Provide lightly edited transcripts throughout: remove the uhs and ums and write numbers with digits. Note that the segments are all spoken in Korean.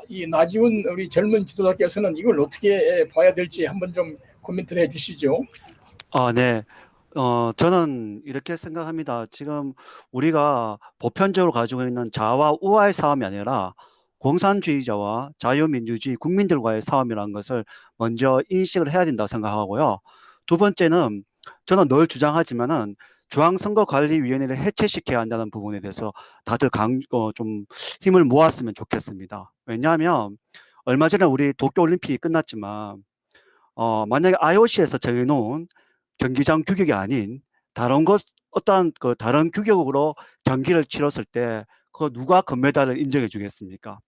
이 나지원 우리 젊은 지도자께서는 이걸 어떻게 봐야 될지 한번 좀 코멘트를 해주시죠. 네. 저는 이렇게 생각합니다. 지금 우리가 보편적으로 가지고 있는 자아와 우아의 싸움이 아니라 공산주의자와 자유민주주의 국민들과의 싸움이라는 것을 먼저 인식을 해야 된다고 생각하고요. 두 번째는 저는 늘 주장하지만은 중앙선거관리위원회를 해체시켜야 한다는 부분에 대해서 다들 좀 힘을 모았으면 좋겠습니다. 왜냐하면 얼마 전에 우리 도쿄올림픽이 끝났지만 만약에 IOC에서 정해놓은 경기장 규격이 아닌 다른 것, 어떠한 그 다른 규격으로 경기를 치렀을 때 그 누가 금메달을 인정해 주겠습니까?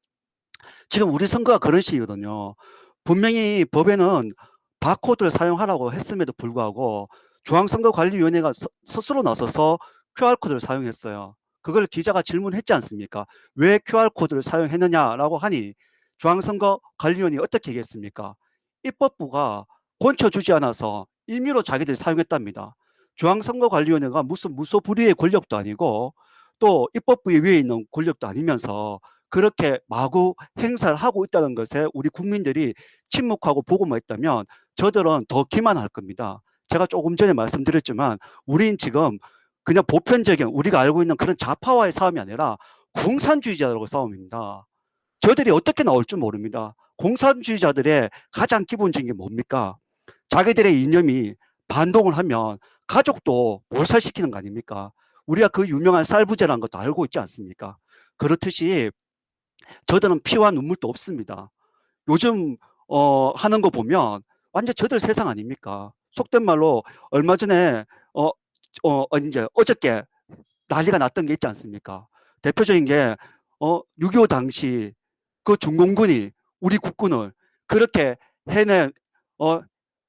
지금 우리 선거가 그런 식이거든요. 분명히 법에는 바코드를 사용하라고 했음에도 불구하고 중앙선거관리위원회가 스스로 나서서 QR코드를 사용했어요. 그걸 기자가 질문했지 않습니까? 왜 QR코드를 사용했느냐라고 하니 중앙선거관리위원회가 어떻게 얘기했습니까? 입법부가 권쳐주지 않아서 임의로 자기들이 사용했답니다. 중앙선거관리위원회가 무슨 무소불위의 권력도 아니고 또 입법부 위에 있는 권력도 아니면서 그렇게 마구 행사를 하고 있다는 것에 우리 국민들이 침묵하고 보고만 있다면 저들은 더 기만할 겁니다. 제가 조금 전에 말씀드렸지만 우린 지금 그냥 보편적인 우리가 알고 있는 그런 좌파와의 싸움이 아니라 공산주의자들하고 싸움입니다. 저들이 어떻게 나올 줄 모릅니다. 공산주의자들의 가장 기본적인 게 뭡니까? 자기들의 이념이 반동을 하면 가족도 몰살시키는 거 아닙니까? 우리가 그 유명한 쌀부제라는 것도 알고 있지 않습니까? 그렇듯이 저들은 피와 눈물도 없습니다. 요즘 하는 거 보면 완전 저들 세상 아닙니까? 속된 말로 얼마 전에 이제 어저께 난리가 났던 게 있지 않습니까? 대표적인 게 6.25 당시 그 중공군이 우리 국군을 그렇게 해낸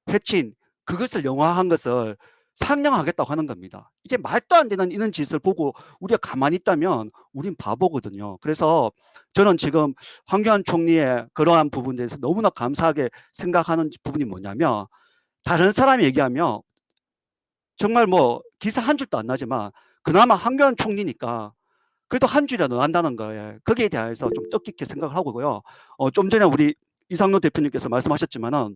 해친 그것을 영화한 것을 상영하겠다고 하는 겁니다. 이게 말도 안 되는 이런 짓을 보고 우리가 가만히 있다면 우린 바보거든요. 그래서 저는 지금 황교안 총리의 그러한 부분에 대해서 너무나 감사하게 생각하는 부분이 뭐냐면 다른 사람이 얘기하면 정말 뭐 기사 한 줄도 안 나지만 그나마 황교안 총리니까 그래도 한 줄이라도 난다는 거에 거기에 대해서 좀 뜻깊게 생각을 하고요. 좀 전에 우리 이상로 대표님께서 말씀하셨지만은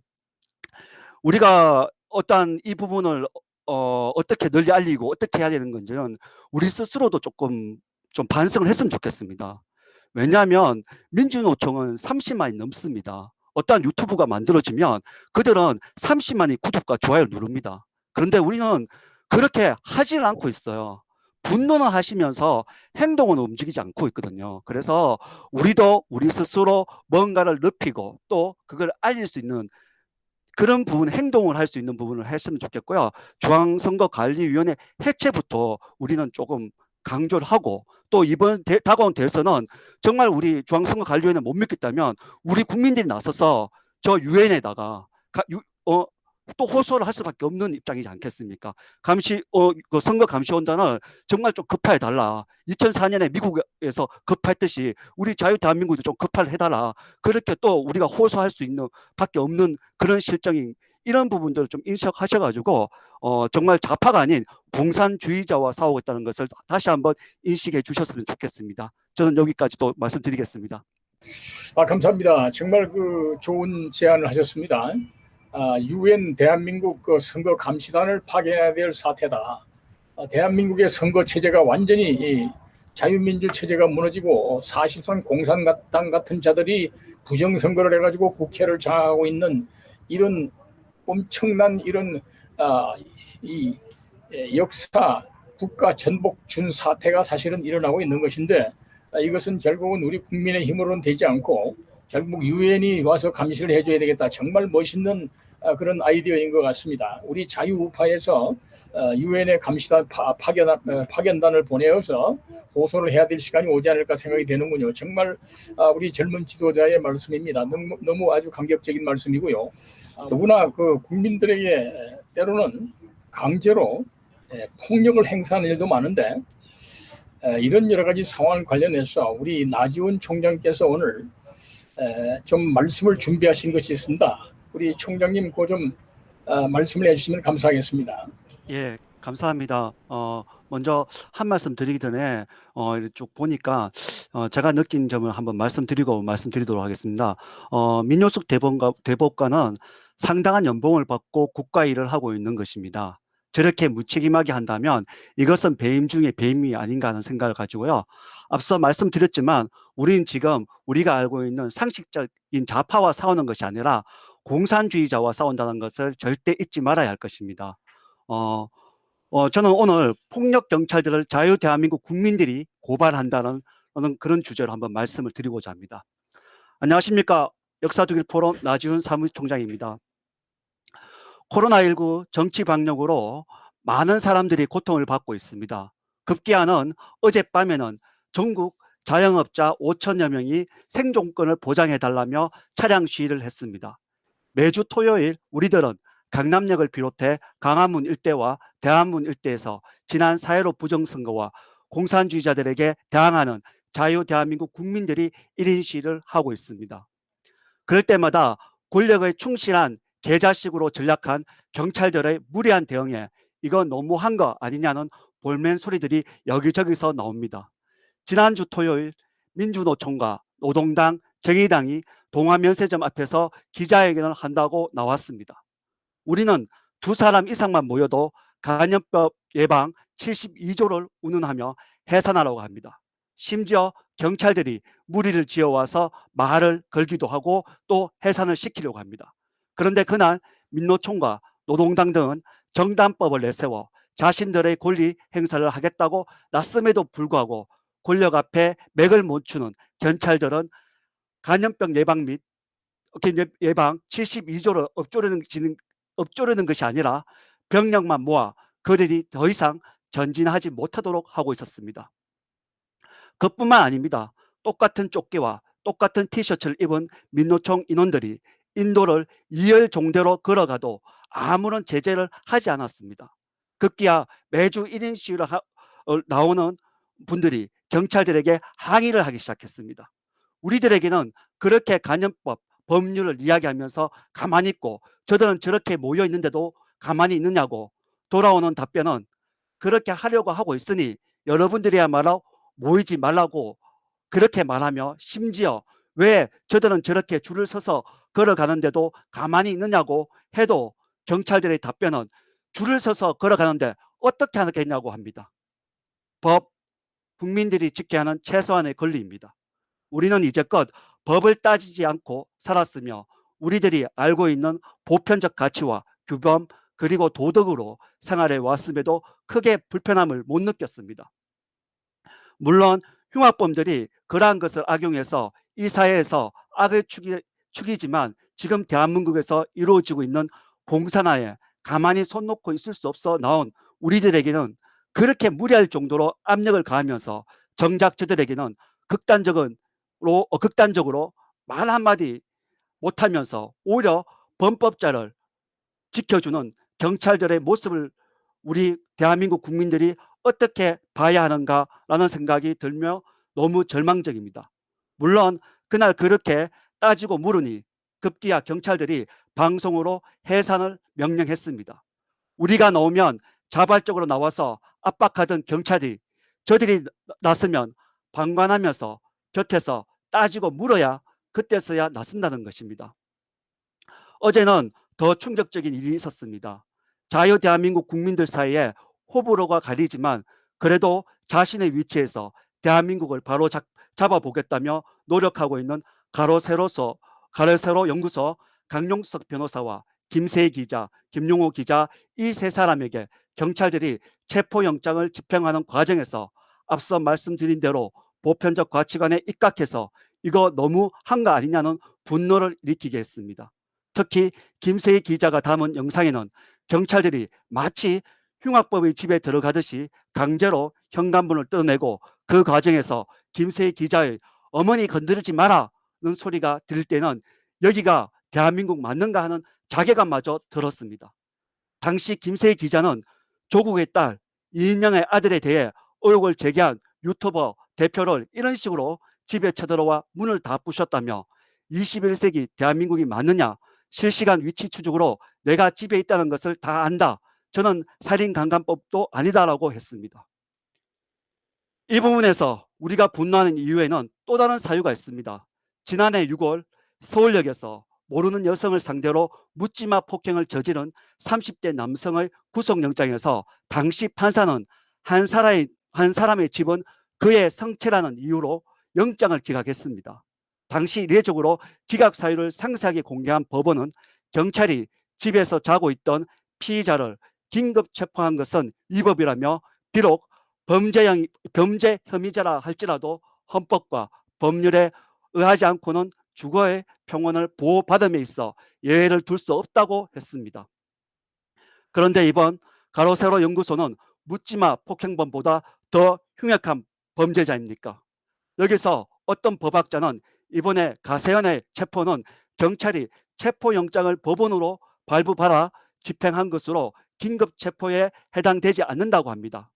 우리가 어떠한 이 부분을 어떻게 널리 알리고 어떻게 해야 되는 건지는 우리 스스로도 조금 좀 반성을 했으면 좋겠습니다. 왜냐하면 민주노총은 30만이 넘습니다. 어떠한 유튜브가 만들어지면 그들은 30만이 구독과 좋아요를 누릅니다. 그런데 우리는 그렇게 하지를 않고 있어요. 분노는 하시면서 행동은 움직이지 않고 있거든요. 그래서 우리도 우리 스스로 뭔가를 넓히고 또 그걸 알릴 수 있는 그런 부분, 행동을 할 수 있는 부분을 했으면 좋겠고요. 중앙선거관리위원회 해체부터 우리는 조금 강조를 하고 또 이번 다가온 대선은 정말 우리 중앙선거관리위원회 못 믿겠다면 우리 국민들이 나서서 저 유엔에다가 또 호소를 할 수밖에 없는 입장이지 않겠습니까? 그 선거감시원단을 정말 좀 급하게 달라. 2004년에 미국에서 급했듯이 우리 자유대한민국도 좀 급하게 해달라. 그렇게 또 우리가 호소할 수 있는 밖에 없는 그런 실정인 이런 부분들을 좀 인식하셔가지고 정말 좌파가 아닌 공산주의자와 싸우고 있다는 것을 다시 한번 인식해 주셨으면 좋겠습니다. 저는 여기까지 또 말씀드리겠습니다. 감사합니다. 정말 그 좋은 제안을 하셨습니다. 유엔 대한민국 그 선거 감시단을 파견해야 될 사태다. 대한민국의 선거 체제가 완전히 자유민주 체제가 무너지고 사실상 공산당 같은 자들이 부정선거를 해가지고 국회를 장악하고 있는 이런 엄청난 이런 이 역사 국가 전복준 사태가 사실은 일어나고 있는 것인데 이것은 결국은 우리 국민의 힘으로는 되지 않고 결국 유엔이 와서 감시를 해줘야 되겠다. 정말 멋있는 그런 아이디어인 것 같습니다. 우리 자유우파에서 유엔의 감시단 파견단을 보내어서 호소를 해야 될 시간이 오지 않을까 생각이 되는군요. 정말 우리 젊은 지도자의 말씀입니다. 너무 아주 감격적인 말씀이고요. 누구나 그 국민들에게 때로는 강제로 폭력을 행사하는 일도 많은데 이런 여러 가지 상황 관련해서 우리 나지원 총장께서 오늘 좀 말씀을 준비하신 것이 있습니다. 우리 총장님 그 좀 말씀을 해주시면 감사하겠습니다. 예, 감사합니다. 먼저 한 말씀 드리기 전에 이렇게 쭉 보니까 제가 느낀 점을 한번 말씀드리도록 하겠습니다. 민효숙 대법관은 상당한 연봉을 받고 국가 일을 하고 있는 것입니다. 저렇게 무책임하게 한다면 이것은 배임 중에 배임이 아닌가 하는 생각을 가지고요. 앞서 말씀드렸지만 우리는 지금 우리가 알고 있는 상식적인 좌파와 싸우는 것이 아니라 공산주의자와 싸운다는 것을 절대 잊지 말아야 할 것입니다. 어, 저는 오늘 폭력 경찰들을 자유 대한민국 국민들이 고발한다는 그런 주제로 한번 말씀을 드리고자 합니다. 안녕하십니까. 역사독일 포럼 나지훈 사무총장입니다. 코로나19 정치 방역으로 많은 사람들이 고통을 받고 있습니다. 급기야는 어젯밤에는 전국 자영업자 5천여 명이 생존권을 보장해달라며 차량 시위를 했습니다. 매주 토요일 우리들은 강남역을 비롯해 광화문 일대와 대한문 일대에서 지난 4.15 부정선거와 공산주의자들에게 대항하는 자유 대한민국 국민들이 1인 시위를 하고 있습니다. 그럴 때마다 권력에 충실한 개자식으로 전락한 경찰들의 무리한 대응에 이건 너무한 거 아니냐는 볼멘 소리들이 여기저기서 나옵니다. 지난주 토요일 민주노총과 노동당, 정의당이 동아면세점 앞에서 기자회견을 한다고 나왔습니다. 우리는 두 사람 이상만 모여도 간염법 예방 72조를 운운하며 해산하라고 합니다. 심지어 경찰들이 무리를 지어와서 말을 걸기도 하고 또 해산을 시키려고 합니다. 그런데 그날 민노총과 노동당 등은 정당법을 내세워 자신들의 권리 행사를 하겠다고 났음에도 불구하고 권력 앞에 맥을 못 추는 경찰들은 간염병 예방 및 예방 72조를 엎조르는 것이 아니라 병력만 모아 그들이 더 이상 전진하지 못하도록 하고 있었습니다. 그뿐만 아닙니다. 똑같은 조끼와 똑같은 티셔츠를 입은 민노총 인원들이 인도를 이열종대로 걸어가도 아무런 제재를 하지 않았습니다. 급기야 매주 1인 시위를 나오는 분들이 경찰들에게 항의를 하기 시작했습니다. 우리들에게는 그렇게 간염법, 법률을 이야기하면서 가만히 있고 저들은 저렇게 모여 있는데도 가만히 있느냐고 돌아오는 답변은 그렇게 하려고 하고 있으니 여러분들이야말로 모이지 말라고 그렇게 말하며 심지어 왜 저들은 저렇게 줄을 서서 걸어가는데도 가만히 있느냐고 해도 경찰들의 답변은 줄을 서서 걸어가는데 어떻게 하겠냐고 합니다. 법, 국민들이 지켜야 하는 최소한의 권리입니다. 우리는 이제껏 법을 따지지 않고 살았으며 우리들이 알고 있는 보편적 가치와 규범 그리고 도덕으로 생활해 왔음에도 크게 불편함을 못 느꼈습니다. 물론 흉악범들이 그러한 것을 악용해서 이 사회에서 악을 축이지만 지금 대한민국에서 이루어지고 있는 공산화에 가만히 손 놓고 있을 수 없어 나온 우리들에게는 그렇게 무리할 정도로 압력을 가하면서 정작 저들에게는 극단적으로 말 한마디 못하면서 오히려 범법자를 지켜주는 경찰들의 모습을 우리 대한민국 국민들이 어떻게 봐야 하는가라는 생각이 들며 너무 절망적입니다. 물론 그날 그렇게 따지고 물으니 급기야 경찰들이 방송으로 해산을 명령했습니다. 우리가 나오면 자발적으로 나와서 압박하던 경찰이 저들이 나서면 방관하면서 곁에서 따지고 물어야 그때서야 나선다는 것입니다. 어제는 더 충격적인 일이 있었습니다. 자유 대한민국 국민들 사이에 호불호가 갈리지만 그래도 자신의 위치에서 대한민국을 바로 잡아보겠다며 노력하고 있는 가로세로 연구소 강용석 변호사와 김세희 기자, 김용호 기자 이 세 사람에게 경찰들이 체포영장을 집행하는 과정에서 앞서 말씀드린 대로 보편적 가치관에 입각해서 이거 너무 한 거 아니냐는 분노를 일으키게 했습니다. 특히 김세희 기자가 담은 영상에는 경찰들이 마치 흉악범의 집에 들어가듯이 강제로 현관문을 뜯어내고 그 과정에서 김세희 기자의 어머니 건드리지 마라는 소리가 들릴 때는 여기가 대한민국 맞는가 하는 자괴감마저 들었습니다. 당시 김세희 기자는 조국의 딸 이인영의 아들에 대해 의혹을 제기한 유튜버 대표를 이런 식으로 집에 쳐들어와 문을 다 부셨다며 21세기 대한민국이 맞느냐 실시간 위치 추적으로 내가 집에 있다는 것을 다 안다. 저는 살인강간법도 아니다라고 했습니다. 이 부분에서 우리가 분노하는 이유에는 또 다른 사유가 있습니다. 지난해 6월 서울역에서 모르는 여성을 상대로 묻지마 폭행을 저지른 30대 남성의 구속영장에서 당시 판사는 한 사람의 집은 그의 성체라는 이유로 영장을 기각했습니다. 당시 이례적으로 기각 사유를 상세하게 공개한 법원은 경찰이 집에서 자고 있던 피의자를 긴급 체포한 것은 위법이라며 비록 범죄 혐의자라 할지라도 헌법과 법률에 의하지 않고는 주거의 평온을 보호받음에 있어 예외를 둘 수 없다고 했습니다. 그런데 이번 가로세로 연구소는 묻지마 폭행범보다 더 흉악한 범죄자입니까? 여기서 어떤 법학자는 이번에 가세현의 체포는 경찰이 체포영장을 법원으로 발부받아 집행한 것으로 긴급 체포에 해당되지 않는다고 합니다.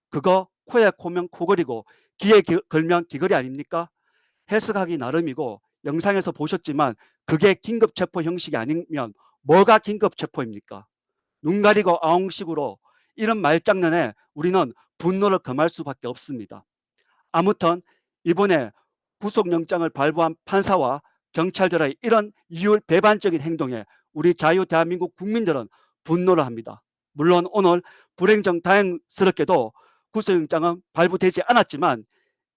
그거 코에 코면 코걸이고 귀에 걸면 귀걸이 아닙니까? 해석하기 나름이고 영상에서 보셨지만 그게 긴급 체포 형식이 아니면 뭐가 긴급 체포입니까? 눈 가리고 아웅식으로 이런 말장난에 우리는 분노를 금할 수밖에 없습니다. 아무튼 이번에 구속영장을 발부한 판사와 경찰들의 이런 이율 배반적인 행동에 우리 자유 대한민국 국민들은 분노를 합니다. 물론 오늘 불행정 다행스럽게도 구속영장은 발부되지 않았지만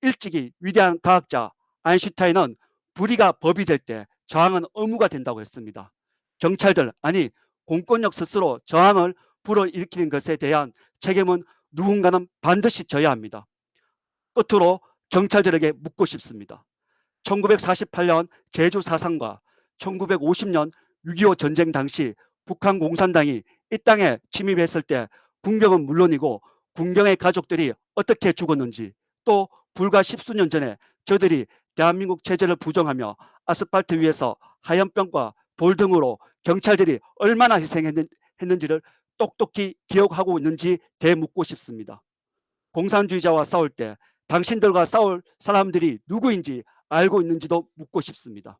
일찍이 위대한 과학자 아인슈타인은 불의가 법이 될 때 저항은 의무가 된다고 했습니다. 경찰들 아니 공권력 스스로 저항을 불어일으키는 것에 대한 책임은 누군가는 반드시 져야 합니다. 끝으로 경찰들에게 묻고 싶습니다. 1948년 제주 사상과 1950년 6.25 전쟁 당시 북한 공산당이 이 땅에 침입했을 때 군경은 물론이고 군경의 가족들이 어떻게 죽었는지, 또 불과 십수년 전에 저들이 대한민국 체제를 부정하며 아스팔트 위에서 하얀병과 돌 등으로 경찰들이 얼마나 희생했는지를 똑똑히 기억하고 있는지 되묻고 싶습니다. 공산주의자와 싸울 때 당신들과 싸울 사람들이 누구인지 알고 있는지도 묻고 싶습니다.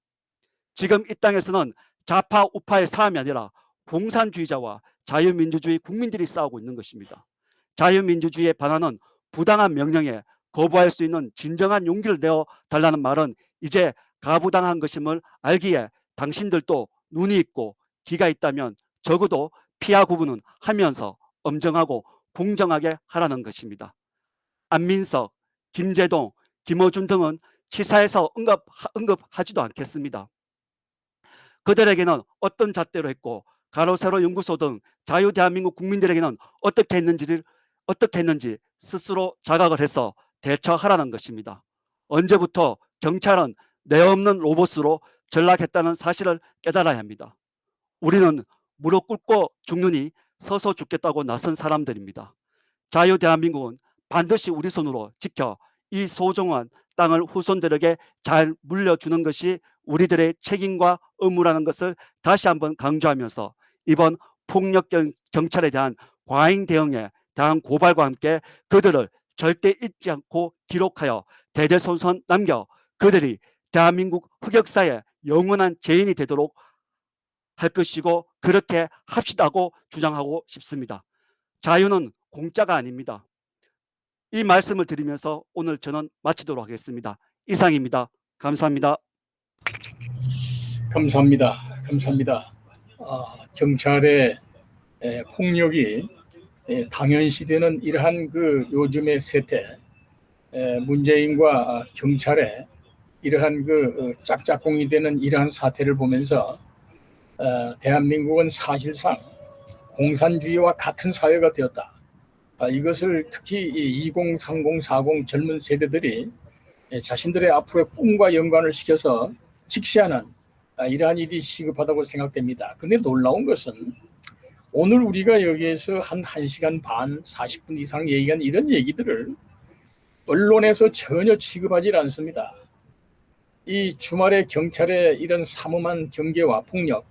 지금 이 땅에서는 좌파 우파의 싸움이 아니라 공산주의자와 자유민주주의 국민들이 싸우고 있는 것입니다. 자유민주주의에 반하는 부당한 명령에 거부할 수 있는 진정한 용기를 내어 달라는 말은 이제 가부당한 것임을 알기에 당신들도 눈이 있고 귀가 있다면 적어도 피하 구분은 하면서 엄정하고 공정하게 하라는 것입니다. 안민석, 김재동, 김어준 등은 치사해서 언급하지도 않겠습니다. 그들에게는 어떤 잣대로 했고 가로세로 연구소 등 자유 대한민국 국민들에게는 어떻게 했는지 스스로 자각을 해서 대처하라는 것입니다. 언제부터 경찰은 내 없는 로봇으로 전락했다는 사실을 깨달아야 합니다. 우리는 무릎 꿇고 죽느니 서서 죽겠다고 나선 사람들입니다. 자유 대한민국은 반드시 우리 손으로 지켜 이 소중한 땅을 후손들에게 잘 물려주는 것이 우리들의 책임과 의무라는 것을 다시 한번 강조하면서 이번 폭력 경찰에 대한 과잉 대응에 대한 고발과 함께 그들을 절대 잊지 않고 기록하여 대대손손 남겨 그들이 대한민국 흑역사의 영원한 죄인이 되도록 할 것이고 그렇게 합시다고 주장하고 싶습니다. 자유는 공짜가 아닙니다. 이 말씀을 드리면서 오늘 저는 마치도록 하겠습니다. 이상입니다. 감사합니다. 감사합니다. 감사합니다. 경찰의 폭력이 당연시되는 이러한 그 요즘의 세태, 문재인과 경찰의 이러한 그 짝짝꿍이 되는 이러한 사태를 보면서 대한민국은 사실상 공산주의와 같은 사회가 되었다. 이것을 특히 20, 30, 40 젊은 세대들이 자신들의 앞으로의 꿈과 연관을 시켜서 직시하는 이러한 일이 시급하다고 생각됩니다. 그런데 놀라운 것은 오늘 우리가 여기에서 한 1시간 반, 40분 이상 얘기한 이런 얘기들을 언론에서 전혀 취급하지 않습니다. 이 주말에 경찰의 이런 삼엄한 경계와 폭력,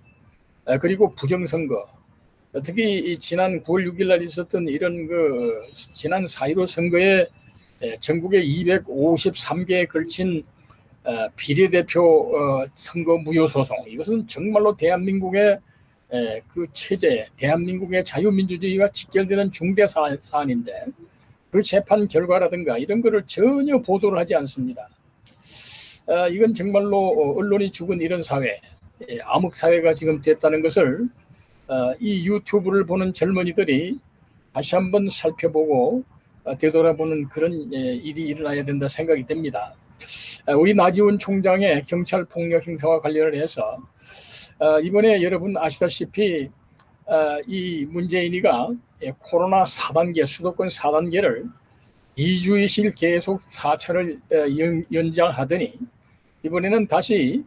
그리고 부정선거, 특히 이 지난 9월 6일 날 있었던 이런 그 지난 4.15 선거에 전국에 253개에 걸친 비례대표 선거 무효 소송, 이것은 정말로 대한민국의 그 체제, 대한민국의 자유민주주의가 직결되는 중대 사안인데 그 재판 결과라든가 이런 거를 전혀 보도를 하지 않습니다. 이건 정말로 언론이 죽은 이런 사회, 암흑 사회가 지금 됐다는 것을 이 유튜브를 보는 젊은이들이 다시 한번 살펴보고 되돌아보는 그런 일이 일어나야 된다 생각이 됩니다. 우리 나지원 총장의 경찰 폭력 행사와 관련을 해서 이번에 여러분 아시다시피 이 문재인이가 코로나 4단계 수도권 4단계를 2주이실 계속 4차를 연장하더니 이번에는 다시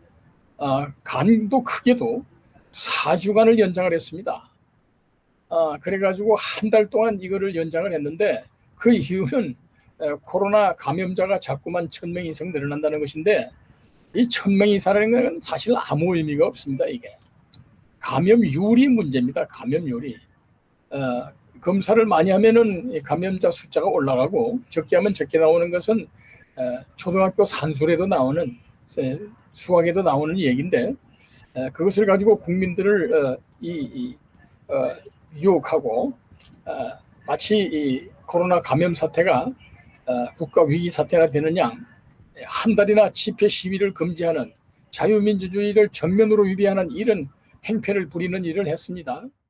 간도 크게도 4주간을 연장을 했습니다. 그래가지고 한 달 동안 이거를 연장을 했는데 그 이유는 코로나 감염자가 자꾸만 1000명 이상 늘어난다는 것인데 이 1000명 이상이라는 건 사실 아무 의미가 없습니다. 이게 감염률이 문제입니다. 감염률이 검사를 많이 하면은 감염자 숫자가 올라가고 적게 하면 적게 나오는 것은 초등학교 산술에도 나오는 수학에도 나오는 얘기인데 그것을 가지고 국민들을 유혹하고 마치 이 코로나 감염 사태가 국가 위기 사태가 되는 양 한 달이나 집회 시위를 금지하는 자유민주주의를 전면으로 위배하는 이런 행패를 부리는 일을 했습니다.